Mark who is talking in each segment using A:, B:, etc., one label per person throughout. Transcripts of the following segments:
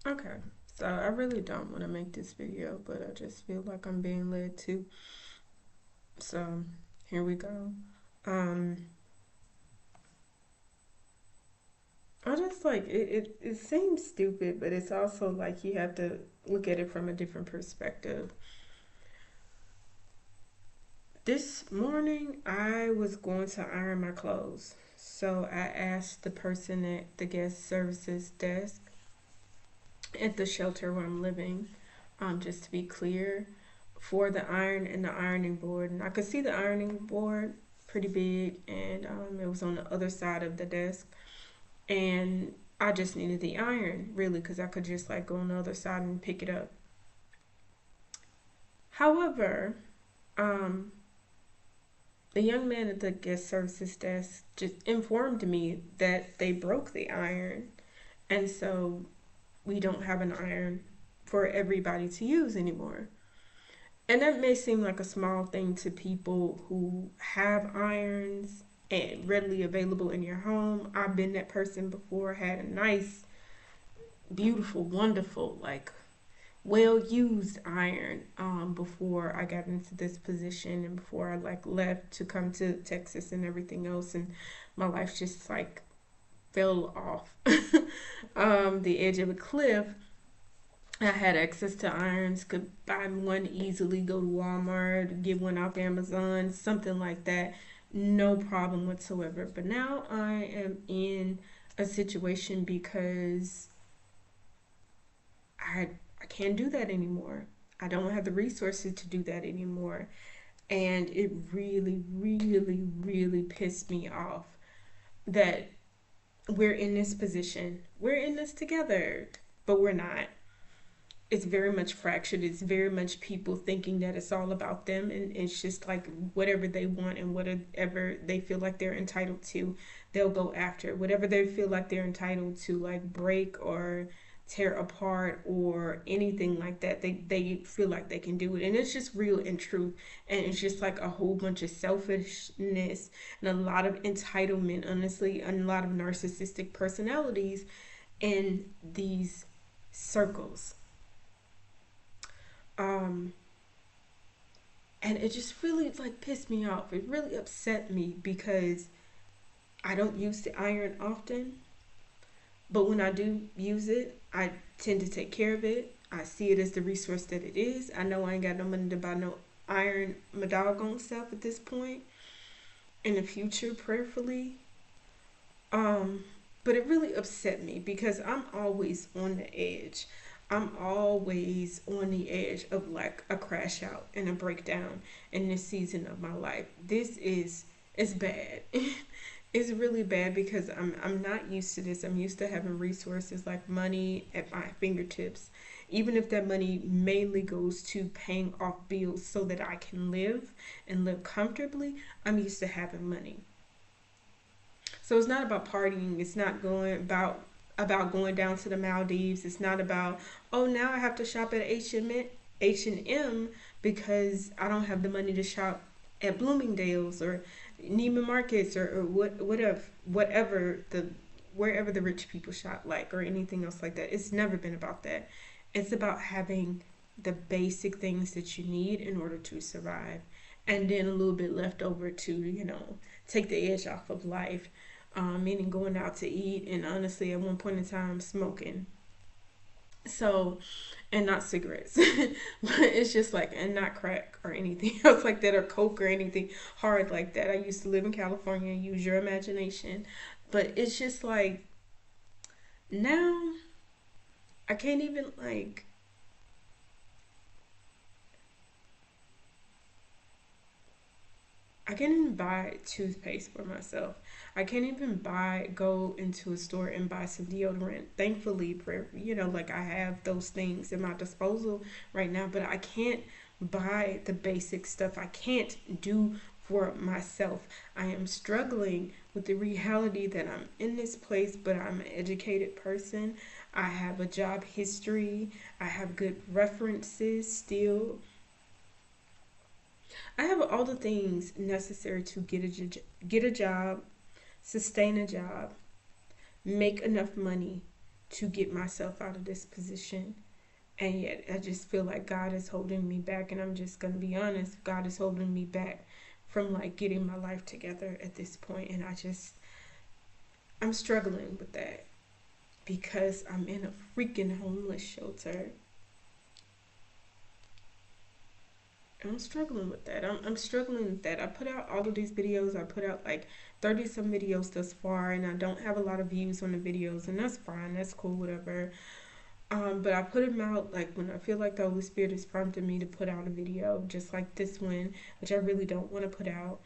A: Okay, so I really don't want to make this video, but I just feel like I'm being led to. So here we go. Um, I just like it seems stupid, but it's also like you have to look at it from a different perspective. This morning, I was going to iron my clothes. So I asked the person at the guest services desk at the shelter where I'm living, just to be clear, for the iron and the ironing board. And I could see the ironing board pretty big, and it was on the other side of the desk. And I just needed the iron, really, because I could just like go on the other side and pick it up. However, um, the young man at the guest services desk just informed me that they broke the iron, and so we don't have an iron for everybody to use anymore. And that may seem like a small thing to people who have irons and readily available in your home. I've been that person before, had a nice, beautiful, wonderful, like well used iron before I got into this position and before I like left to come to Texas and everything else, and my life just like fell off the edge of a cliff. I had access to irons, could buy one easily, go to Walmart, get one off Amazon, something like that. No problem whatsoever. But now I am in a situation because I I can't do that anymore. I don't have the resources to do that anymore. And it really, really, really pissed me off that we're in this position. We're in this together, but we're not. It's very much fractured. It's very much people thinking that it's all about them, and it's just like whatever they want and whatever they feel like they're entitled to, they'll go after. Whatever they feel like they're entitled to, like break or tear apart or anything like that, they feel like they can do it. And it's just real and true. And it's just like a whole bunch of selfishness and a lot of entitlement, honestly, and a lot of narcissistic personalities in these circles. Um, and it just really like pissed me off. It really upset me because I don't use the iron often, but when I do use it, I tend to take care of it. I see it as the resource that it is. I know I ain't got no money to buy no iron my doggone self at this point. In the future, prayerfully. Um, but it really upset me because I'm always on the edge. I'm always on the edge of like a crash out and a breakdown in this season of my life. This is it's bad. It's really bad because I'm not used to this. I'm used to having resources like money at my fingertips. Even if that money mainly goes to paying off bills so that I can live and live comfortably, I'm used to having money. So it's not about partying. It's not going about going down to the Maldives. It's not about, oh, now I have to shop at H&M because I don't have the money to shop at Bloomingdale's or Neiman Marcus or whatever the wherever the rich people shop, like, or anything else like that. It's never been about that. It's about having the basic things that you need in order to survive, and then a little bit left over to, take the edge off of life, meaning going out to eat, and honestly, at one point in time, smoking. So, and not cigarettes, but it's just like, and not crack or anything else like that, or coke or anything hard like that. I used to live in California. Use your imagination, but it's just like now I can't even like I can't even buy toothpaste for myself. I can't even go into a store and buy some deodorant. Thankfully, like I have those things at my disposal right now, but I can't buy the basic stuff. I can't do for myself. I am struggling with the reality that I'm in this place, but I'm an educated person. I have a job history. I have good references still. I have all the things necessary to get a job, sustain a job, make enough money, to get myself out of this position. And yet I just feel like God is holding me back. And I'm just going to be honest, God is holding me back from like getting my life together at this point. And I'm struggling with that because I'm in a freaking homeless shelter. I'm struggling with that. I'm struggling with that. I put out all of these videos. I put out like 30 some videos thus far, and I don't have a lot of views on the videos, and that's fine. That's cool, whatever. But I put them out like when I feel like the Holy Spirit is prompting me to put out a video, just like this one, which I really don't want to put out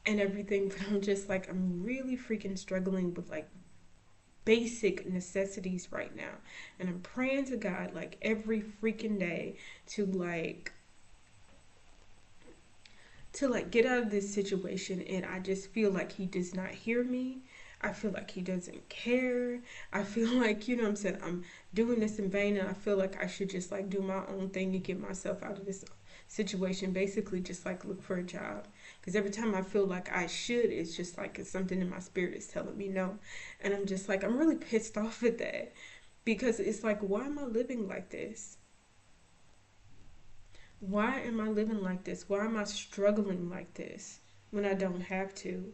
A: and everything. But I'm just like, I'm really freaking struggling with like basic necessities right now. And I'm praying to God like every freaking day to like get out of this situation, and I just feel like he does not hear me. I feel like he doesn't care. I feel like, you know what I'm saying, I'm doing this in vain, and I feel like I should just like do my own thing to get myself out of this situation. Basically just like look for a job, because every time I feel like I should, it's just like it's something in my spirit is telling me no. And I'm just like, I'm really pissed off at that, because it's like, why am I living like this? Why am I living like this? Why am I struggling like this when I don't have to?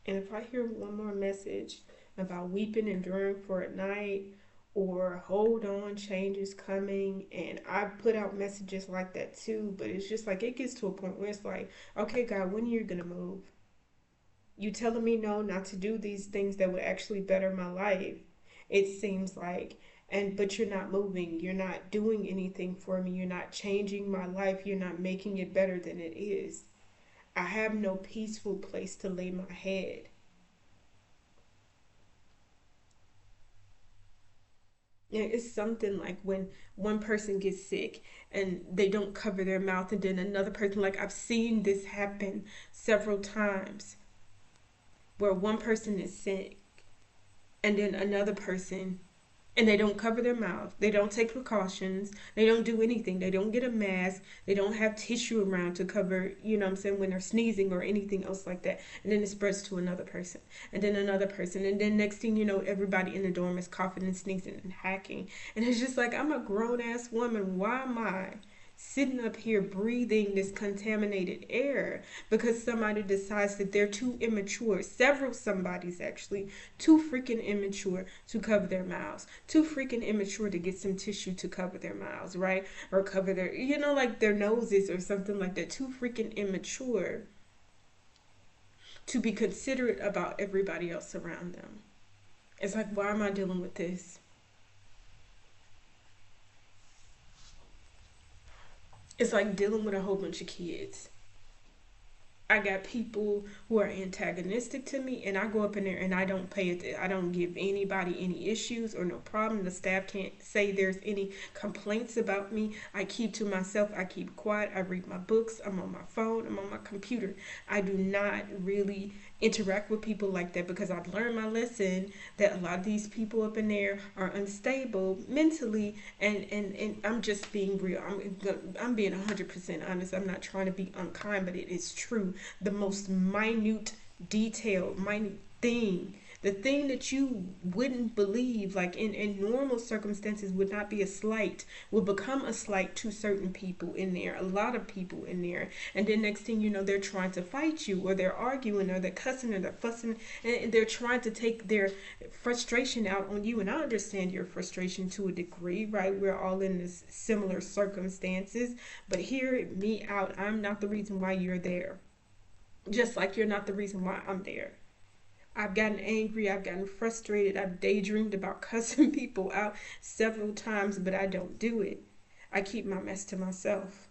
A: And if I hear one more message about weeping and enduring for a night, or hold on, change is coming, and I put out messages like that too, but it's just like it gets to a point where it's like, okay, God, when are you gonna move? You telling me no, not to do these things that would actually better my life. It seems like, and but you're not moving, you're not doing anything for me, you're not changing my life, you're not making it better than it is. I have no peaceful place to lay my head. Yeah, it's something like when one person gets sick and they don't cover their mouth, and then another person, like I've seen this happen several times, where one person is sick and then another person, and they don't cover their mouth, they don't take precautions, they don't do anything, they don't get a mask, they don't have tissue around to cover, you know what I'm saying, when they're sneezing or anything else like that, and then it spreads to another person, and then another person, and then next thing you know, everybody in the dorm is coughing and sneezing and hacking. And it's just like, I'm a grown ass woman, why am I sitting up here breathing this contaminated air because somebody decides that they're too immature? Several somebodies actually too freaking immature to cover their mouths, too freaking immature to get some tissue to cover their mouths, right? Or cover their, you know, like their noses or something like that. Too freaking immature to be considerate about everybody else around them. It's like, why am I dealing with this? It's like dealing with a whole bunch of kids. I got people who are antagonistic to me, and I go up in there and I don't pay it. I don't give anybody any issues or no problem. The staff can't say there's any complaints about me. I keep to myself. I keep quiet. I read my books. I'm on my phone. I'm on my computer. I do not really interact with people like that, because I've learned my lesson that a lot of these people up in there are unstable mentally, and I'm just being real. I'm being 100% honest. I'm not trying to be unkind, but it is true. The most minute detail, minute thing, the thing that you wouldn't believe, like in normal circumstances would not be a slight, will become a slight to certain people in there, a lot of people in there. And then next thing you know, they're trying to fight you, or they're arguing, or they're cussing, or they're fussing, and they're trying to take their frustration out on you. And I understand your frustration to a degree, right? We're all in this similar circumstances, but hear me out. I'm not the reason why you're there, just like you're not the reason why I'm there. I've gotten angry, I've gotten frustrated, I've daydreamed about cussing people out several times, but I don't do it. I keep my mess to myself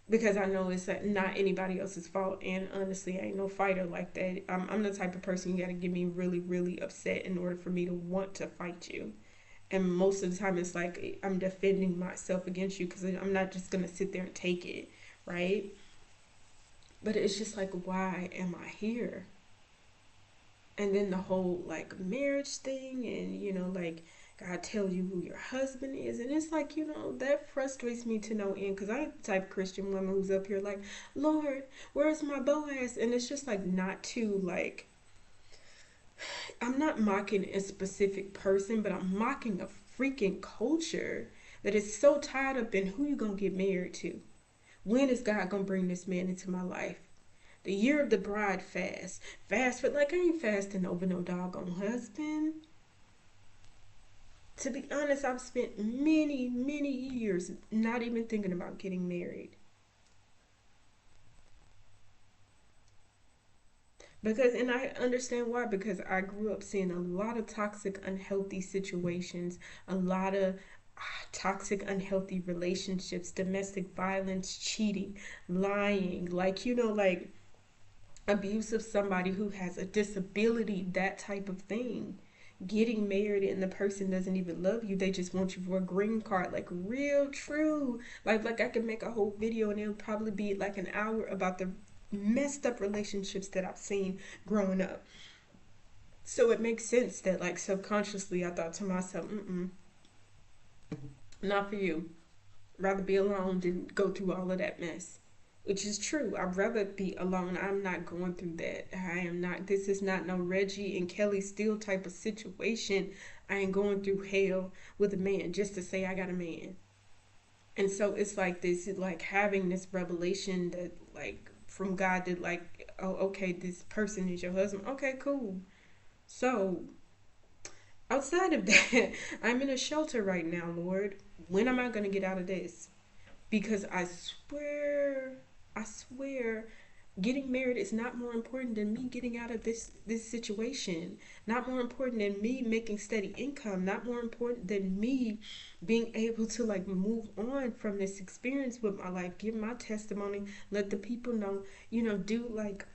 A: because I know it's like not anybody else's fault. And honestly, I ain't no fighter like that. I'm the type of person you gotta get me really, really upset in order for me to want to fight you. And most of the time, it's like I'm defending myself against you, because I'm not just gonna sit there and take it, right? But it's just like, why am I here? And then the whole like marriage thing, and you know, like God tell you who your husband is, and it's like, you know, that frustrates me to no end, because I ain't the type of Christian woman who's up here like, Lord, where's my Boaz? And it's just like not to like I'm not mocking a specific person, but I'm mocking a freaking culture that is so tied up in who you gonna get married to. When is God gonna bring this man into my life? The year of the bride fast. Fast, but like I ain't fasting over no doggone husband. To be honest, I've spent many, many years not even thinking about getting married. Because, and I understand why, because I grew up seeing a lot of toxic, unhealthy situations, a lot of toxic, unhealthy relationships, domestic violence, cheating, lying, like, like abuse of somebody who has a disability, that type of thing. Getting married and the person doesn't even love you, they just want you for a green card, like real true. Like I could make a whole video and it'll probably be like an hour about the messed up relationships that I've seen growing up. So it makes sense that like subconsciously I thought to myself, not for you. Rather be alone than go through all of that mess. Which is true. I'd rather be alone. I'm not going through that. I am not. This is not no Reggie and Kelly Steele type of situation. I ain't going through hell with a man just to say I got a man. And so it's like this, like having this revelation that like from God that like, oh, okay, this person is your husband. Okay, cool. So outside of that, I'm in a shelter right now, Lord. When am I going to get out of this? Because I swear, getting married is not more important than me getting out of this situation. Not more important than me making steady income. Not more important than me being able to like move on from this experience with my life, give my testimony, let the people know, do like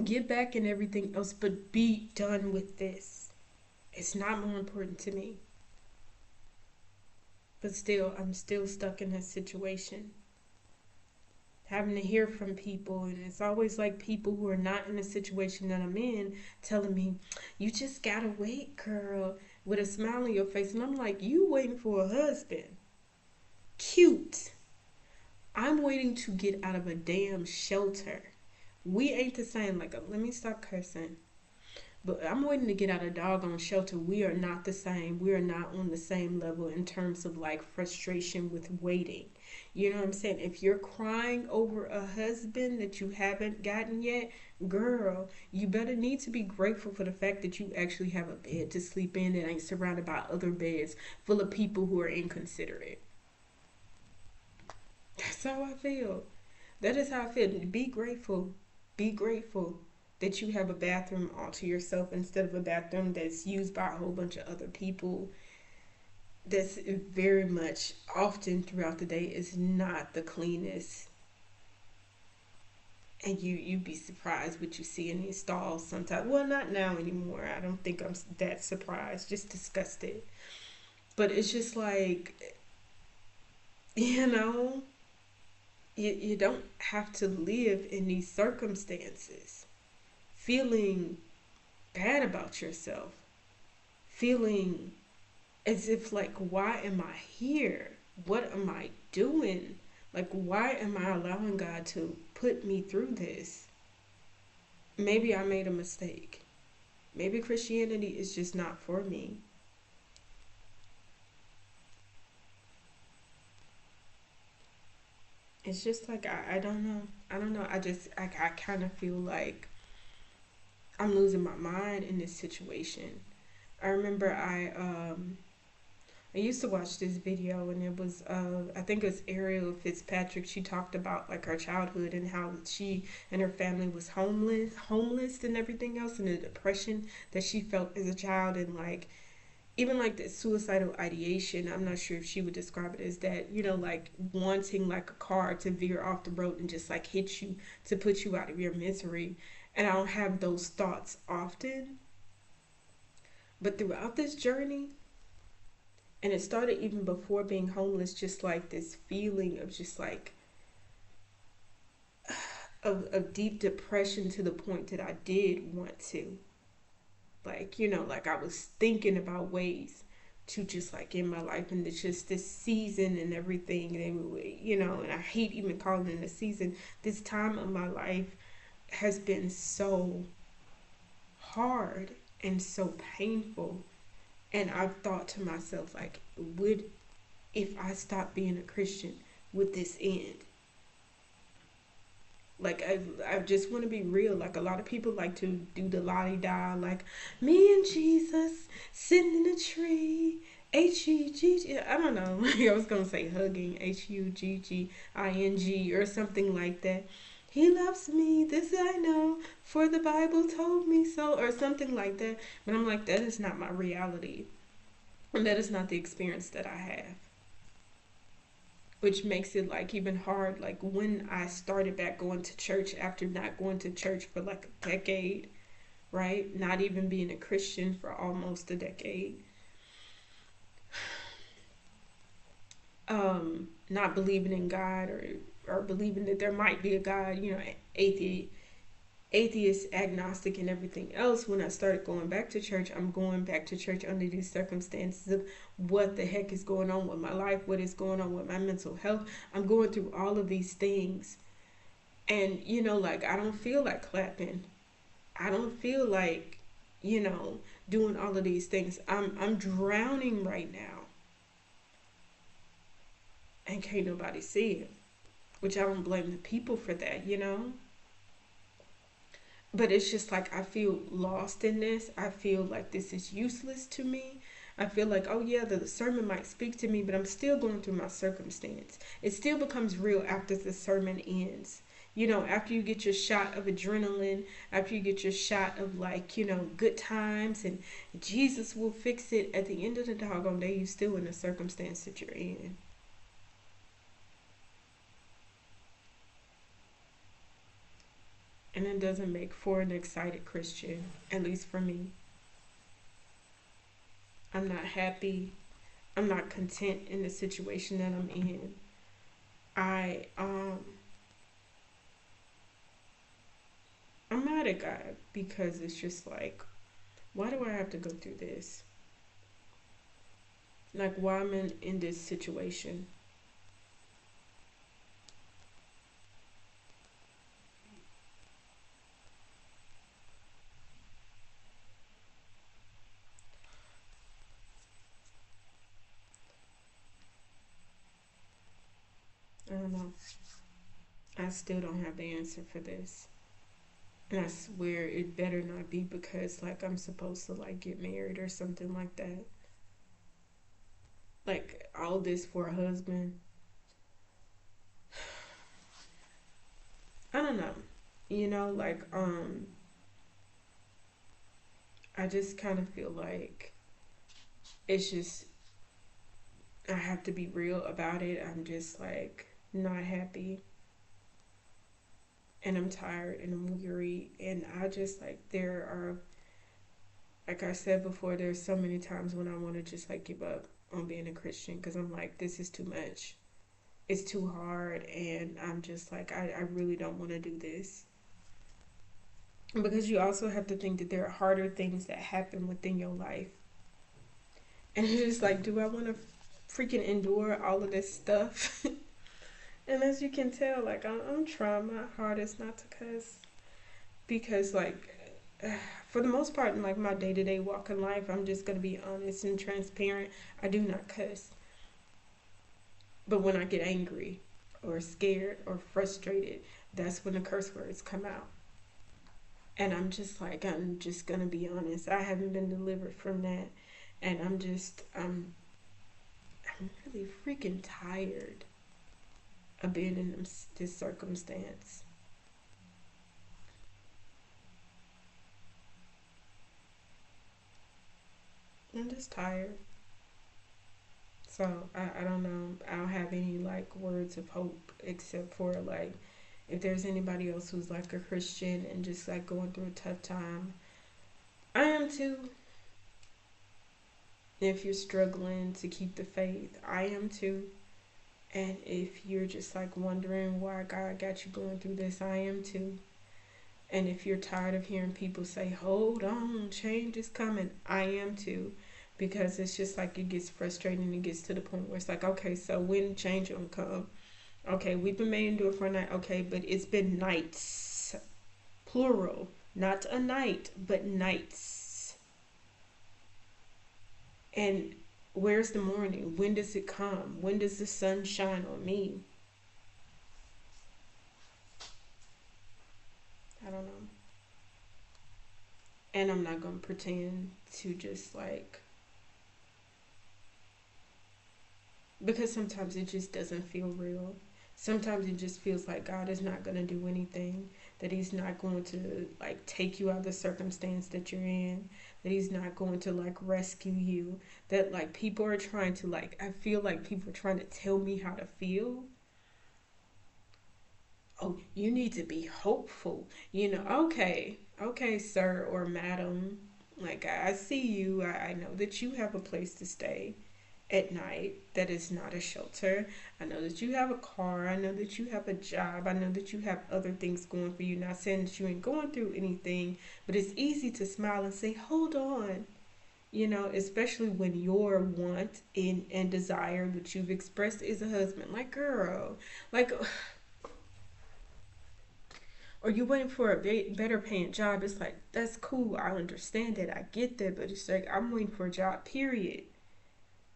A: give back and everything else, but be done with this. It's not more important to me. But still, I'm still stuck in that situation. Having to hear from people, and it's always like people who are not in the situation that I'm in telling me, you just gotta wait, girl, with a smile on your face. And I'm like, you waiting for a husband? Cute. I'm waiting to get out of a damn shelter. We ain't the same. Like, let me stop cursing. But I'm waiting to get out of doggone shelter. We are not the same. We are not on the same level in terms of like frustration with waiting. You know what I'm saying? If you're crying over a husband that you haven't gotten yet, girl, you better need to be grateful for the fact that you actually have a bed to sleep in that ain't surrounded by other beds full of people who are inconsiderate. That's how I feel. That is how I feel. Be grateful. Be grateful that you have a bathroom all to yourself instead of a bathroom that's used by a whole bunch of other people. That's very much often throughout the day is not the cleanest. And you'd be surprised what you see in these stalls sometimes. Well, not now anymore. I don't think I'm that surprised. Just disgusted. But it's just like, you know, you don't have to live in these circumstances feeling bad about yourself, feeling as if like, why am I here? What am I doing? Like, why am I allowing God to put me through this? Maybe I made a mistake. Maybe Christianity is just not for me. It's just like I don't know. I don't know. I kind of feel like I'm losing my mind in this situation. I remember I used to watch this video and it was I think it was Ariel Fitzpatrick. She talked about like her childhood and how she and her family was homeless and everything else, and the depression that she felt as a child, and like even like the suicidal ideation. I'm not sure if she would describe it as that, like wanting like a car to veer off the road and just like hit you to put you out of your misery. And I don't have those thoughts often, but throughout this journey, and it started even before being homeless, just like this feeling of just like of deep depression to the point that I did want to, like, like I was thinking about ways to just like in my life, and it's just this season and everything, and I hate even calling it a season. This time of my life has been so hard, and so painful. And I've thought to myself, like, would, if I stopped being a Christian, would this end? Like, I just want to be real. Like, a lot of people like to do the lottie die, like, me and Jesus sitting in a tree. H-U-G-G. I don't know. I was going to say hugging. Hugging or something like that. He loves me. This I know. For the Bible told me so. Or something like that. But I'm like, that is not my reality. And that is not the experience that I have, which makes it like even hard. Like when I started back going to church after not going to church for like a decade, right? Not even being a Christian for almost a decade. Not believing in God, or believing that there might be a God, atheist, agnostic, and everything else. When I started going back to church, I'm going back to church under these circumstances of what the heck is going on with my life, what is going on with my mental health. I'm going through all of these things. And, like, I don't feel like clapping. I don't feel like, doing all of these things. I'm drowning right now. And can't nobody see it. Which I don't blame the people for that. But it's just like I feel lost in this. I feel like this is useless to me. I feel like, oh yeah, the sermon might speak to me, but I'm still going through my circumstance. It still becomes real after the sermon ends. After you get your shot of adrenaline, after you get your shot of, like, good times and Jesus will fix it, at the end of the doggone day, you still in the circumstance that you're in. And it doesn't make for an excited Christian, at least for me. I'm not happy. I'm not content in the situation that I'm in. I I'm mad at God because it's just like, why do I have to go through this? Like, why am I in this situation? I don't know. I still don't have the answer for this. And I swear it better not be because, like, I'm supposed to, like, get married or something like that. Like, all this for a husband. I don't know. Like, I just kind of feel like it's just, I have to be real about it. I'm just like not happy, and I'm tired and I'm weary, and I just like, there are, like I said before, there's so many times when I want to just like give up on being a Christian because I'm like, this is too much. It's too hard, and I'm just like, I really don't want to do this. Because you also have to think that there are harder things that happen within your life. And it's just like, do I want to freaking endure all of this stuff? And as you can tell, like, I'm trying my hardest not to cuss. Because, like, for the most part, in like my day to day walk in life, I'm just going to be honest and transparent. I do not cuss. But when I get angry or scared or frustrated, that's when the curse words come out. And I'm just like, I'm just going to be honest. I haven't been delivered from that. And I'm really freaking tired of being in this circumstance. I'm just tired. So I don't know. I don't have any like words of hope except for like, if there's anybody else who's like a Christian and just like going through a tough time, I am too. If you're struggling to keep the faith, I am too. And if you're just like wondering why God got you going through this, I am too. And if you're tired of hearing people say, hold on, change is coming, I am too. Because it's just like, it gets frustrating. It gets to the point where it's like, okay, so when change gonna come? Okay, we've been made into it for a night. Okay, but it's been nights. Plural. Not a night, but nights. And where's the morning? When does it come? When does the sun shine on me? I don't know. And I'm not gonna pretend to just like, because sometimes it just doesn't feel real. Sometimes it just feels like God is not going to do anything, that He's not going to like take you out of the circumstance that you're in, that He's not going to like rescue you, that like people are trying to like, I feel like people are trying to tell me how to feel. Oh, you need to be hopeful. Okay, okay, sir or madam. Like, I see you. I know that you have a place to stay at night that is not a shelter. I know that you have a car. I know that you have a job. I know that you have other things going for you. Not saying that you ain't going through anything, but it's easy to smile and say, hold on. Especially when your want and desire, which you've expressed, is a husband. Like, girl, like, or you waiting for a better paying job. It's like, that's cool. I understand that. I get that. But it's like, I'm waiting for a job, period.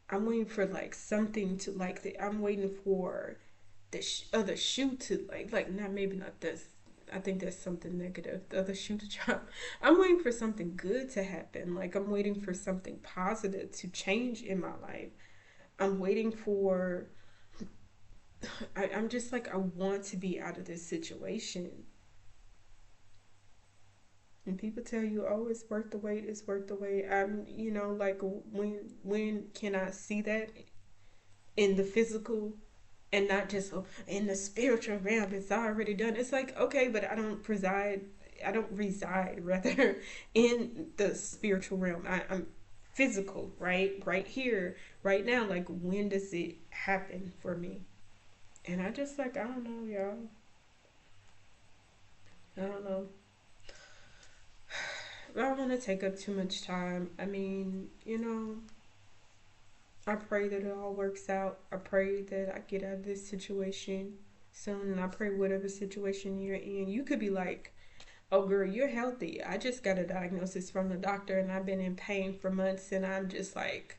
A: I'm waiting for like something to like I'm waiting for the other shoe to like not maybe not this. I think that's something negative. The other shoe to drop. I'm waiting for something good to happen. Like I'm waiting for something positive to change in my life. I'm waiting for. I'm just like I want to be out of this situation. And people tell you, oh, it's worth the wait. It's worth the wait. Like when can I see that in the physical and not just in the spiritual realm? It's already done. It's like, okay, but I don't reside rather in the spiritual realm. I'm physical, right here, right now. Like, when does it happen for me? And I just like, I don't know, y'all. I don't know. I don't want to take up too much time. I mean, I pray that it all works out. I pray that I get out of this situation soon. And I pray whatever situation you're in, you could be like, oh, girl, you're healthy. I just got a diagnosis from the doctor and I've been in pain for months. And I'm just like,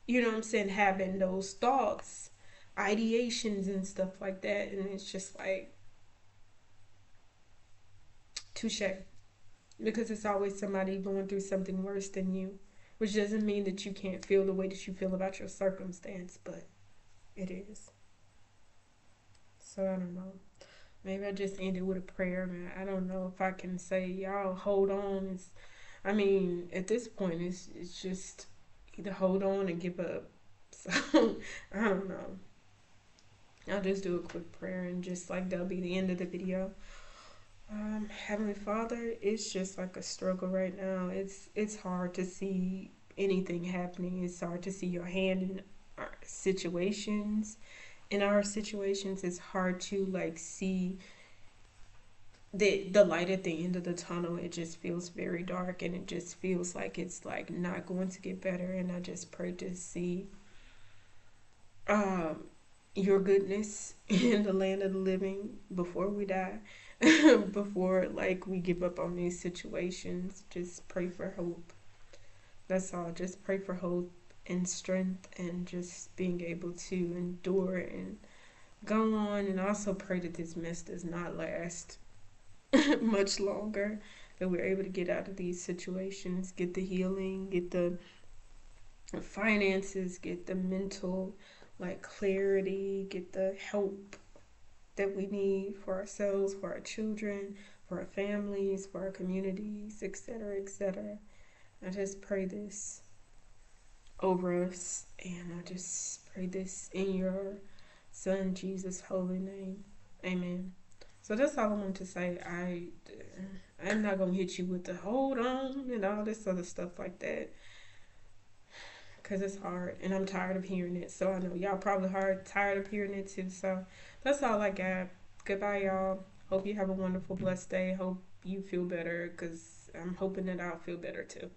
A: what I'm saying, having those thoughts, ideations, and stuff like that. And it's just like, touche. Because it's always somebody going through something worse than you, which doesn't mean that you can't feel the way that you feel about your circumstance, but it is. So I don't know. Maybe I just ended with a prayer, man. I don't know if I can say, y'all hold on. I mean, at this point, it's just either hold on and give up. So I don't know. I'll just do a quick prayer and just like that'll be the end of the video. Heavenly Father, it's just like a struggle right now. It's hard to see anything happening. It's hard to see your hand in our situations. In our situations, it's hard to like see the light at the end of the tunnel. It just feels very dark, and it just feels like it's like not going to get better. And I just pray to see um your goodness in the land of the living before we die. Before like we give up on these situations, just pray for hope. That's all. Just pray for hope and strength and just being able to endure and go on. And also pray that this mess does not last much longer, that we're able to get out of these situations, get the healing, get the finances, get the mental like clarity, get the help that we need for ourselves, for our children, for our families, for our communities, etc., etc. I just pray this over us, and I just pray this in your Son Jesus' holy name. Amen. So that's all I want to say. I'm not gonna hit you with the hold on and all this other stuff like that, because it's hard and I'm tired of hearing it. So I know y'all probably tired of hearing it too. So that's all I got. Goodbye, y'all. Hope you have a wonderful, blessed day. Hope you feel better, because I'm hoping that I'll feel better too.